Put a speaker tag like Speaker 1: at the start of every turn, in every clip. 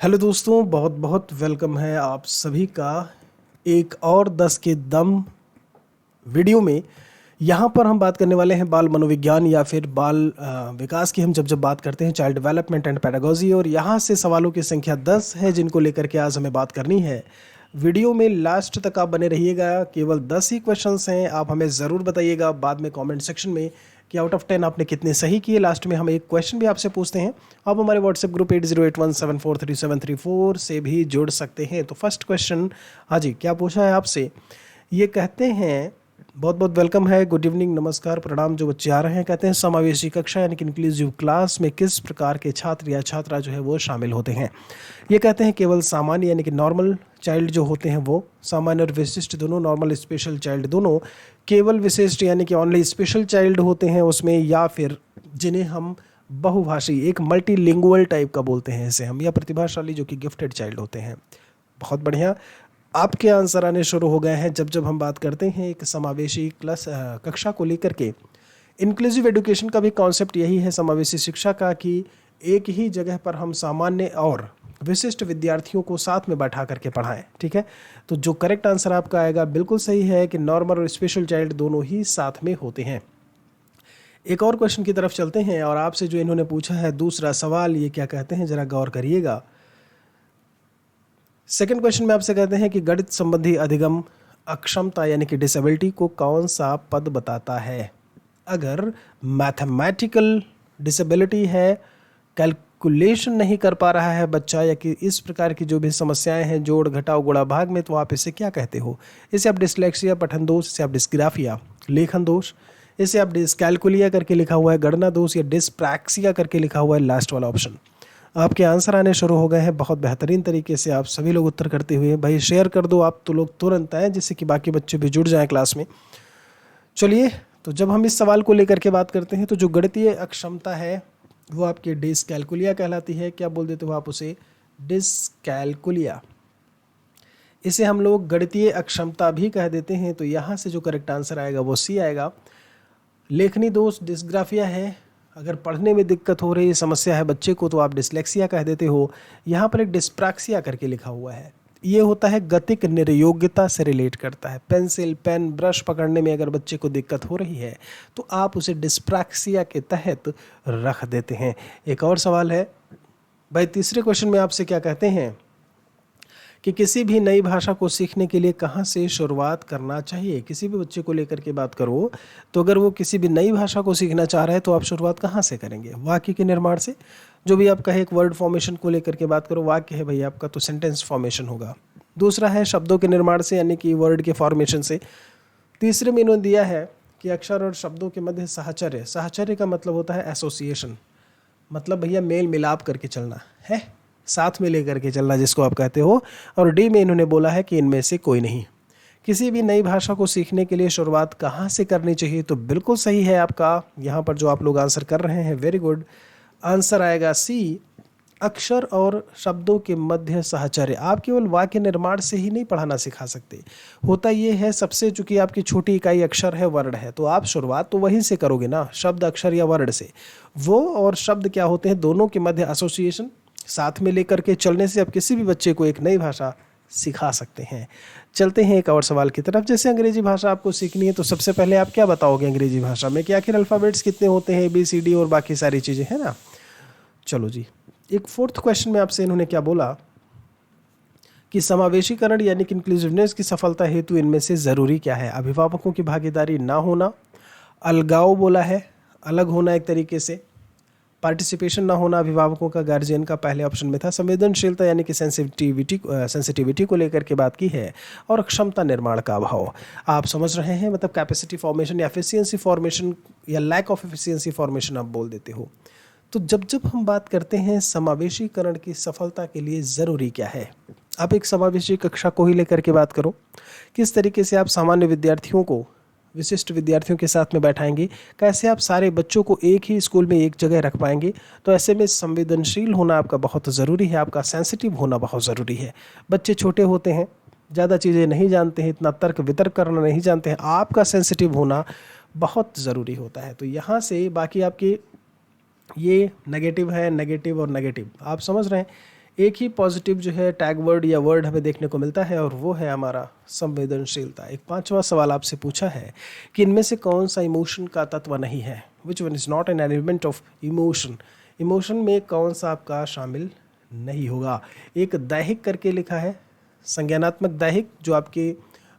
Speaker 1: Hello दोस्तों, बहुत बहुत वेलकम है आप सभी का एक और 10 के दम वीडियो में। यहाँ पर हम बात करने वाले हैं बाल मनोविज्ञान या फिर बाल विकास की। हम जब बात करते हैं चाइल्ड डेवलपमेंट एंड पैडागोजी, और यहाँ से सवालों की संख्या 10 है जिनको लेकर के आज हमें बात करनी है। वीडियो में लास्ट तक आप बने रहिएगा, केवल 10 ही क्वेश्चंस हैं। आप हमें ज़रूर बताइएगा बाद में कमेंट सेक्शन में कि आउट ऑफ 10 आपने कितने सही किए। लास्ट में हम एक क्वेश्चन भी आपसे पूछते हैं। आप हमारे व्हाट्सएप ग्रुप 8081743734 से भी जुड़ सकते हैं। तो फर्स्ट क्वेश्चन, हाँ जी, क्या पूछा है आपसे? ये कहते हैं, बहुत बहुत वेलकम है, गुड इवनिंग, नमस्कार, प्रणाम जो बच्चे आ रहे हैं। कहते हैं समावेशी कक्षा यानी कि इंक्लूसिव क्लास में किस प्रकार के छात्र या छात्रा जो है वो शामिल होते हैं। ये कहते हैं केवल सामान्य यानी कि नॉर्मल चाइल्ड जो होते हैं वो, सामान्य और विशिष्ट दोनों, नॉर्मल स्पेशल चाइल्ड दोनों, केवल विशिष्ट यानी कि ओनली स्पेशल चाइल्ड होते हैं उसमें, या फिर जिन्हें हम बहुभाषी, एक मल्टीलिंगुअल टाइप का बोलते हैं इसे हम, या प्रतिभाशाली जो कि गिफ्टेड चाइल्ड होते हैं। बहुत बढ़िया, आपके आंसर आने शुरू हो गए हैं। जब हम बात करते हैं एक समावेशी कक्षा को लेकर के, इंक्लूसिव एजुकेशन का भी कॉन्सेप्ट यही है समावेशी शिक्षा का, कि एक ही जगह पर हम सामान्य और विशिष्ट विद्यार्थियों को साथ में बैठा करके पढ़ाएं। ठीक है, तो जो करेक्ट आंसर आपका आएगा बिल्कुल सही है कि नॉर्मल और स्पेशल चाइल्ड दोनों ही साथ में होते हैं। एक और क्वेश्चन की तरफ चलते हैं, और आपसे जो इन्होंने पूछा है दूसरा सवाल, ये क्या कहते हैं, जरा गौर करिएगा। सेकंड क्वेश्चन में आपसे कहते हैं कि गणित संबंधी अधिगम अक्षमता यानी कि डिसेबिलिटी को कौन सा पद बताता है। अगर मैथमेटिकल डिसेबिलिटी है, कैलकुलेशन नहीं कर पा रहा है बच्चा, या कि इस प्रकार की जो भी समस्याएं हैं जोड़ घटाव गुणा भाग में, तो आप इसे क्या कहते हो? इसे आप डिसलेक्सिया, पठन दोष, इसे आप डिस्ग्राफिया, लेखन दोष, इसे आप डिसकैलकुलिया करके लिखा हुआ है गणना दोष, या डिस्प्रैक्सिया करके लिखा हुआ है लास्ट वाला ऑप्शन। आपके आंसर आने शुरू हो गए हैं बहुत बेहतरीन तरीके से। आप सभी लोग उत्तर करते हुए, भाई शेयर कर दो आप तो लोग तुरंत आए, जिससे कि बाकी बच्चे भी जुड़ जाएं क्लास में। चलिए, तो जब हम इस सवाल को लेकर के बात करते हैं, तो जो गणितीय अक्षमता है वो आपकी डिसकैलकुलिया कहलाती है। क्या बोल देते हो आप उसे? डिसकैलकुलिया। इसे हम लोग गणितीय अक्षमता भी कह देते हैं। तो यहाँ से जो करेक्ट आंसर आएगा वो सी आएगा। लेखनी दोष डिस्ग्राफिया है। अगर पढ़ने में दिक्कत हो रही समस्या है बच्चे को, तो आप डिसलेक्सिया कह देते हो। यहाँ पर एक डिस्प्रैक्सिया करके लिखा हुआ है, ये होता है गतिक निर्योग्यता से रिलेट करता है। पेंसिल, पेन, ब्रश पकड़ने में अगर बच्चे को दिक्कत हो रही है तो आप उसे डिस्प्रैक्सिया के तहत रख देते हैं। एक और सवाल है भाई, तीसरे क्वेश्चन में आपसे क्या कहते हैं कि किसी भी नई भाषा को सीखने के लिए कहाँ से शुरुआत करना चाहिए। किसी भी बच्चे को लेकर के बात करो तो अगर वो किसी भी नई भाषा को सीखना चाह रहा है तो आप शुरुआत कहाँ से करेंगे? वाक्य के निर्माण से। जो भी आप कहे, एक वर्ड फॉर्मेशन को लेकर के बात करो, वाक्य है भाई आपका तो सेंटेंस फॉर्मेशन होगा। दूसरा है शब्दों के निर्माण से, यानी कि वर्ड के फॉर्मेशन से। तीसरे में इन्होंने दिया है कि अक्षर और शब्दों के मध्य साहचर्य। साहचर्य का मतलब होता है एसोसिएशन, मतलब भैया मेल मिलाप करके चलना है, साथ में लेकर के चलना जिसको आप कहते हो। और डी में इन्होंने बोला है कि इनमें से कोई नहीं। किसी भी नई भाषा को सीखने के लिए शुरुआत कहाँ से करनी चाहिए? तो बिल्कुल सही है आपका यहाँ पर जो आप लोग आंसर कर रहे हैं, वेरी गुड। आंसर आएगा सी, अक्षर और शब्दों के मध्य साहचर्य। आप केवल वाक्य निर्माण से ही नहीं पढ़ाना सिखा सकते। होता ये है, सबसे चूंकि आपकी छोटी इकाई अक्षर है, वर्ड है, तो आप शुरुआत तो वहीं से करोगे ना, शब्द, अक्षर या वर्ड से। वो और शब्द क्या होते हैं, दोनों के मध्य एसोसिएशन, साथ में लेकर के चलने से आप किसी भी बच्चे को एक नई भाषा सिखा सकते हैं। चलते हैं एक और सवाल की तरफ। जैसे अंग्रेजी भाषा आपको सीखनी है तो सबसे पहले आप क्या बताओगे अंग्रेजी भाषा में, कि आखिर अल्फ़ाबेट्स कितने होते हैं, ABCD और बाकी सारी चीज़ें, है ना। चलो जी, एक फोर्थ क्वेश्चन में आपसे इन्होंने क्या बोला कि समावेशीकरण यानी कि इंक्लूसिवनेस की सफलता हेतु इनमें से ज़रूरी क्या है। अभिभावकों की भागीदारी ना होना, अलगाव बोला है, अलग होना एक तरीके से, पार्टिसिपेशन ना होना अभिभावकों का, गार्जियन का पहले ऑप्शन में था, संवेदनशीलता यानी कि सेंसिटिविटी को लेकर के बात की है, और क्षमता निर्माण का अभाव। आप समझ रहे हैं, मतलब कैपेसिटी फॉर्मेशन या एफिशिएंसी फॉर्मेशन या लैक ऑफ एफिशिएंसी फॉर्मेशन आप बोल देते हो। तो जब हम बात करते हैं समावेशीकरण की सफलता के लिए ज़रूरी क्या है, आप एक समावेशी कक्षा को ही लेकर के बात करो। किस तरीके से आप सामान्य विद्यार्थियों को विशिष्ट विद्यार्थियों के साथ में बैठाएंगे, कैसे आप सारे बच्चों को एक ही स्कूल में एक जगह रख पाएंगे। तो ऐसे में संवेदनशील होना आपका बहुत ज़रूरी है, आपका सेंसिटिव होना बहुत ज़रूरी है। बच्चे छोटे होते हैं, ज़्यादा चीज़ें नहीं जानते हैं, इतना तर्क वितर्क करना नहीं जानते हैं, आपका सेंसिटिव होना बहुत ज़रूरी होता है। तो यहाँ से बाकी आपके ये नेगेटिव है, नेगेटिव और नेगेटिव, आप समझ रहे हैं। एक ही पॉजिटिव जो है टैग वर्ड या वर्ड हमें देखने को मिलता है और वो है हमारा संवेदनशीलता। एक पांचवा सवाल आपसे पूछा है कि इनमें से कौन सा इमोशन का तत्व नहीं है, which one is not an element of emotion. Emotion में कौन सा आपका शामिल नहीं होगा। एक दैहिक करके लिखा है, संज्ञानात्मक दैहिक जो आपके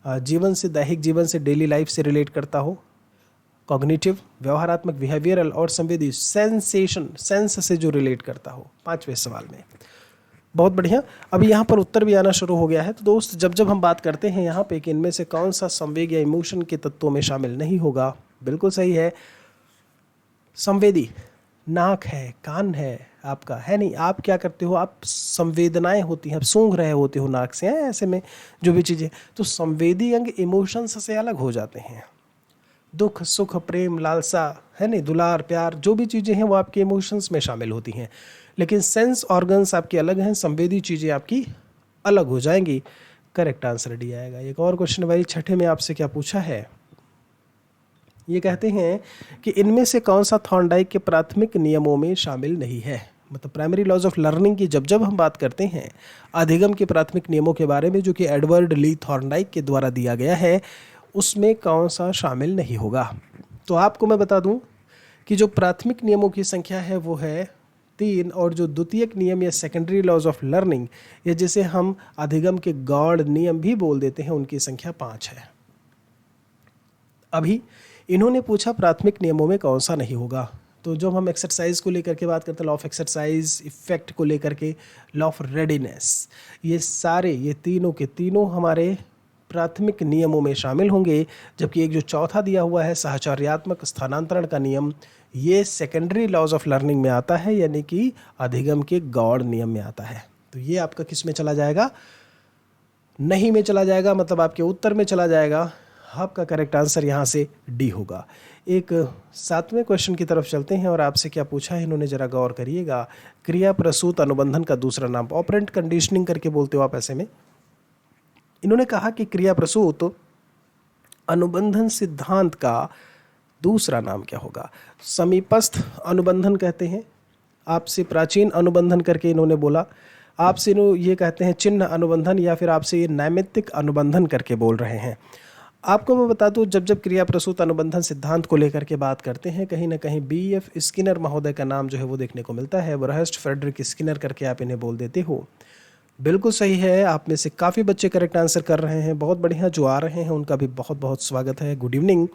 Speaker 1: जीवन से, दैहिक जीवन से, डेली लाइफ से रिलेट करता हो। कॉग्निटिव व्यवहारात्मक बिहेवियरल, और संवेदी सेंसेशन सेंस से जो रिलेट करता हो, पांचवें सवाल में। बहुत बढ़िया। अभी यहाँ पर उत्तर भी आना शुरू हो गया है। तो दोस्त जब जब हम बात करते हैं यहाँ पे कि इनमें से कौन सा संवेग या इमोशन के तत्वों में शामिल नहीं होगा, बिल्कुल सही है संवेदी। नाक है, कान है आपका, है नहीं, आप क्या करते हो, आप संवेदनाएं होती हैं, आप सूंघ रहे होते हो नाक से, ऐसे में जो भी चीज़ें, तो संवेदी अंग इमोशंस से अलग हो जाते हैं। दुख, सुख, प्रेम, लालसा, है नहीं, दुलार, प्यार, जो भी चीज़ें हैं वो आपके इमोशंस में शामिल होती हैं। लेकिन सेंस ऑर्गन्स आपके अलग हैं, संवेदी चीज़ें आपकी अलग हो जाएंगी। करेक्ट आंसर डी आएगा। एक और क्वेश्चन भाई छठे में आपसे क्या पूछा है, ये कहते हैं कि इनमें से कौन सा थॉर्नडाइक के प्राथमिक नियमों में शामिल नहीं है। मतलब प्राइमरी लॉज ऑफ लर्निंग की जब जब हम बात करते हैं अधिगम के प्राथमिक नियमों के बारे में, जो कि एडवर्ड ली थॉर्नडाइक के द्वारा दिया गया है, उसमें कौन सा शामिल नहीं होगा। तो आपको मैं बता दूं कि जो प्राथमिक नियमों की संख्या है वो है 3, और जो द्वितीयक नियम या सेकेंडरी लॉज ऑफ लर्निंग, या जिसे हम अधिगम के गॉड नियम भी बोल देते हैं, उनकी संख्या 5 है। अभी इन्होंने पूछा प्राथमिक नियमों में कौन सा नहीं होगा। तो जब हम एक्सरसाइज को लेकर के बात करते हैं, लॉ ऑफ एक्सरसाइज, इफेक्ट को लेकर के, लॉ ऑफ रेडीनेस, ये सारे, ये तीनों के तीनों हमारे प्राथमिक नियमों में शामिल होंगे। जबकि एक जो चौथा दिया हुआ है साहचर्यात्मक स्थानांतरण का नियम, ये सेकेंडरी लॉज ऑफ लर्निंग में आता है, यानी कि अधिगम के गौड़ नियम में आता है। तो ये आपका किस में चला जाएगा, नहीं में चला जाएगा, मतलब आपके उत्तर में चला जाएगा। आपका करेक्ट आंसर यहाँ से डी होगा। एक 7वें क्वेश्चन की तरफ चलते हैं और आपसे क्या पूछा है इन्होंने, जरा गौर करिएगा। क्रिया प्रसूत अनुबंधन का दूसरा नाम, ऑपरेंट कंडीशनिंग करके बोलते हो आप ऐसे में। इन्होंने कहा कि क्रिया प्रसूत अनुबंधन सिद्धांत का दूसरा नाम क्या होगा। समीपस्थ अनुबंधन कहते हैं, आपसे प्राचीन अनुबंधन करके इन्होंने बोला, आपसे ये कहते हैं चिन्ह अनुबंधन, या फिर आपसे ये नैमित्तिक अनुबंधन करके बोल रहे हैं। आपको मैं बता दूं, जब जब क्रिया प्रसूत अनुबंधन सिद्धांत को लेकर के बात करते हैं, कहीं ना कहीं B.F. स्किनर महोदय का नाम जो है वो देखने को मिलता है। बरहस्ट फ्रेडरिक स्किनर करके आप इन्हें बोल देते हो। बिल्कुल सही है, आप में से काफ़ी बच्चे करेक्ट आंसर कर रहे हैं, बहुत बढ़िया। जो आ रहे हैं उनका भी बहुत बहुत स्वागत है, गुड इवनिंग।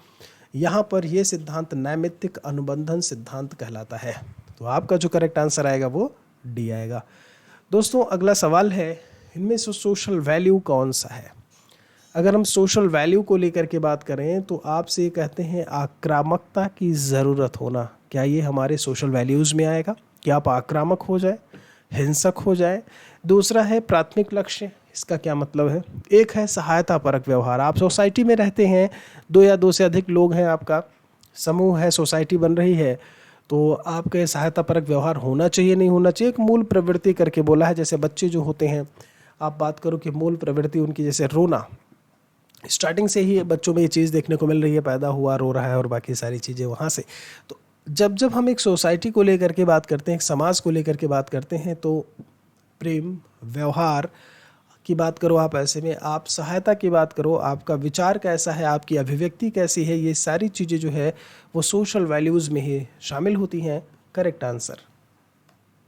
Speaker 1: यहाँ पर ये सिद्धांत नैमित्तिक अनुबंधन सिद्धांत कहलाता है। तो आपका जो करेक्ट आंसर आएगा वो डी आएगा। दोस्तों अगला सवाल है, इनमें से सोशल वैल्यू कौन सा है। अगर हम सोशल वैल्यू को लेकर के बात करें तो आपसे कहते हैं आक्रामकता की ज़रूरत होना, क्या ये हमारे सोशल वैल्यूज़ में आएगा कि आप आक्रामक हो जाए, हिंसक हो जाए। दूसरा है प्राथमिक लक्ष्य, इसका क्या मतलब है। एक है सहायता परक व्यवहार, आप सोसाइटी में रहते हैं, 2 या 2 से अधिक लोग हैं, आपका समूह है, सोसाइटी बन रही है, तो आपके सहायता परक व्यवहार होना चाहिए, नहीं होना चाहिए। एक मूल प्रवृत्ति करके बोला है, जैसे बच्चे जो होते हैं, आप बात करो कि मूल प्रवृत्ति उनकी जैसे रोना, स्टार्टिंग से ही बच्चों में ये चीज़ देखने को मिल रही है, पैदा हुआ रो रहा है और बाकी सारी चीज़ें वहाँ से। तो जब जब हम एक सोसाइटी को लेकर के बात करते हैं, एक समाज को लेकर के बात करते हैं, तो प्रेम, व्यवहार की बात करो आप, ऐसे में आप सहायता की बात करो, आपका विचार कैसा है, आपकी अभिव्यक्ति कैसी है, ये सारी चीज़ें जो है वो सोशल वैल्यूज़ में ही शामिल होती हैं। करेक्ट आंसर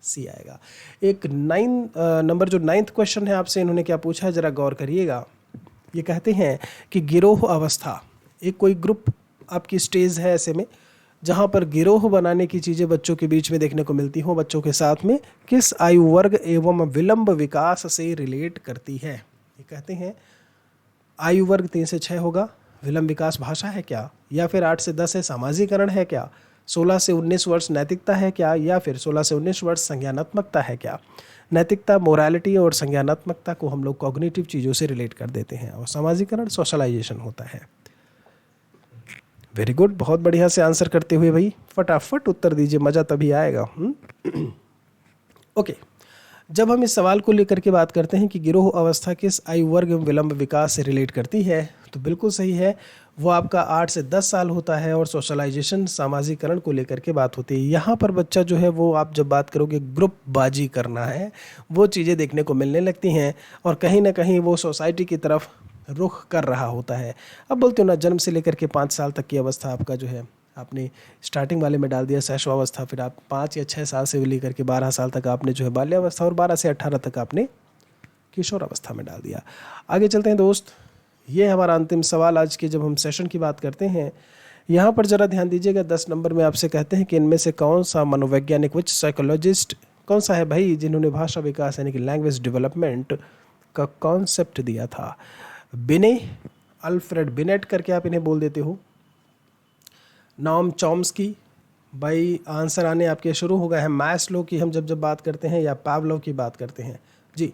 Speaker 1: सी आएगा। एक 9 नंबर जो 9th क्वेश्चन है आपसे इन्होंने क्या पूछा है, ज़रा गौर करिएगा। ये कहते हैं कि गिरोह अवस्था, एक कोई ग्रुप आपकी स्टेज है ऐसे में जहाँ पर गिरोह बनाने की चीज़ें बच्चों के बीच में देखने को मिलती हों, बच्चों के साथ में किस आयु वर्ग एवं विलंब विकास से रिलेट करती है। ये कहते हैं आयु वर्ग 3 से 6 होगा, विलंब विकास भाषा है क्या, या फिर 8 से 10 है सामाजिकरण है क्या, 16 से 19 वर्ष नैतिकता है क्या, या फिर 16 से 19 वर्ष संज्ञानात्मकता है क्या। नैतिकता, मोरालिटी और संज्ञानात्मकता को हम लोग कॉग्निटिव चीज़ों से रिलेट कर देते हैं, और सामाजिकरण सोशलाइजेशन होता है। वेरी गुड, बहुत बढ़िया से आंसर करते हुए भाई, फटाफट उत्तर दीजिए, मज़ा तभी आएगा। ओके, जब हम इस सवाल को लेकर के बात करते हैं कि गिरोह अवस्था किस आयु वर्ग एवं विलंब विकास से रिलेट करती है, तो बिल्कुल सही है, वो आपका 8 से 10 साल होता है और सोशलाइजेशन सामाजिकरण को लेकर के बात होती है। यहाँ पर बच्चा जो है वो आप जब बात करोगे ग्रुप बाजी करना है, वो चीज़ें देखने को मिलने लगती हैं और कहीं ना कहीं वो सोसाइटी की तरफ रुख कर रहा होता है। अब बोलते हो ना, जन्म से लेकर के 5 साल तक की अवस्था आपका जो है आपने स्टार्टिंग वाले में डाल दिया शैशवावस्था, फिर आप 5 या 6 साल से लेकर के 12 साल तक आपने जो है बाल्यावस्था और 12 से 18 तक आपने किशोर अवस्था में डाल दिया। आगे चलते हैं दोस्त, ये हमारा अंतिम सवाल आज के जब हम सेशन की बात करते हैं, यहाँ पर ज़रा ध्यान दीजिएगा। 10 नंबर में आपसे कहते हैं कि इनमें से कौन सा मनोवैज्ञानिक विच साइकोलॉजिस्ट कौन सा है भाई जिन्होंने भाषा विकास यानी कि लैंग्वेज डेवलपमेंट का कॉन्सेप्ट दिया था। बिने, अल्फ्रेड बिनेट करके आप इन्हें बोल देते हो, नॉम चॉम्स्की, भाई आंसर आने आपके शुरू हो गए हैं। मैस्लो की हम जब बात करते हैं या पावलोव की बात करते हैं जी,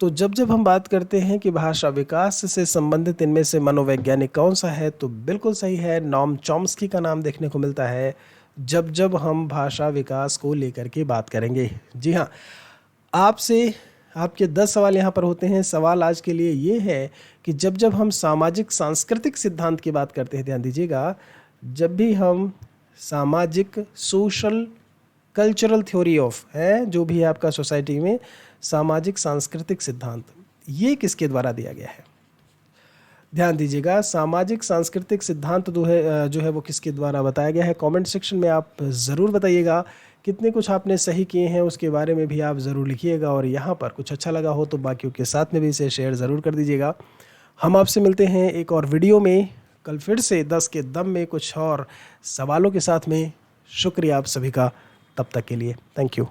Speaker 1: तो जब हम बात करते हैं कि भाषा विकास से संबंधित इनमें से मनोवैज्ञानिक कौन सा है, तो बिल्कुल सही है, नॉम चॉम्स्की का नाम देखने को मिलता है जब हम भाषा विकास को लेकर के बात करेंगे। जी हाँ, आपसे आपके 10 सवाल यहाँ पर होते हैं। सवाल आज के लिए ये है कि जब हम सामाजिक सांस्कृतिक सिद्धांत की बात करते हैं, ध्यान दीजिएगा, जब भी हम सामाजिक सोशल कल्चरल थ्योरी ऑफ है जो भी है आपका सोसाइटी में सामाजिक सांस्कृतिक सिद्धांत, ये किसके द्वारा दिया गया है? ध्यान दीजिएगा, सामाजिक सांस्कृतिक सिद्धांत जो है वो किसके द्वारा बताया गया है? कमेंट सेक्शन में आप ज़रूर बताइएगा। कितने कुछ आपने सही किए हैं उसके बारे में भी आप ज़रूर लिखिएगा, और यहाँ पर कुछ अच्छा लगा हो तो बाकियों के साथ में भी इसे शेयर ज़रूर कर दीजिएगा। हम आपसे मिलते हैं एक और वीडियो में कल फिर से 10 के दम में कुछ और सवालों के साथ में। शुक्रिया आप सभी का, तब तक के लिए थैंक यू।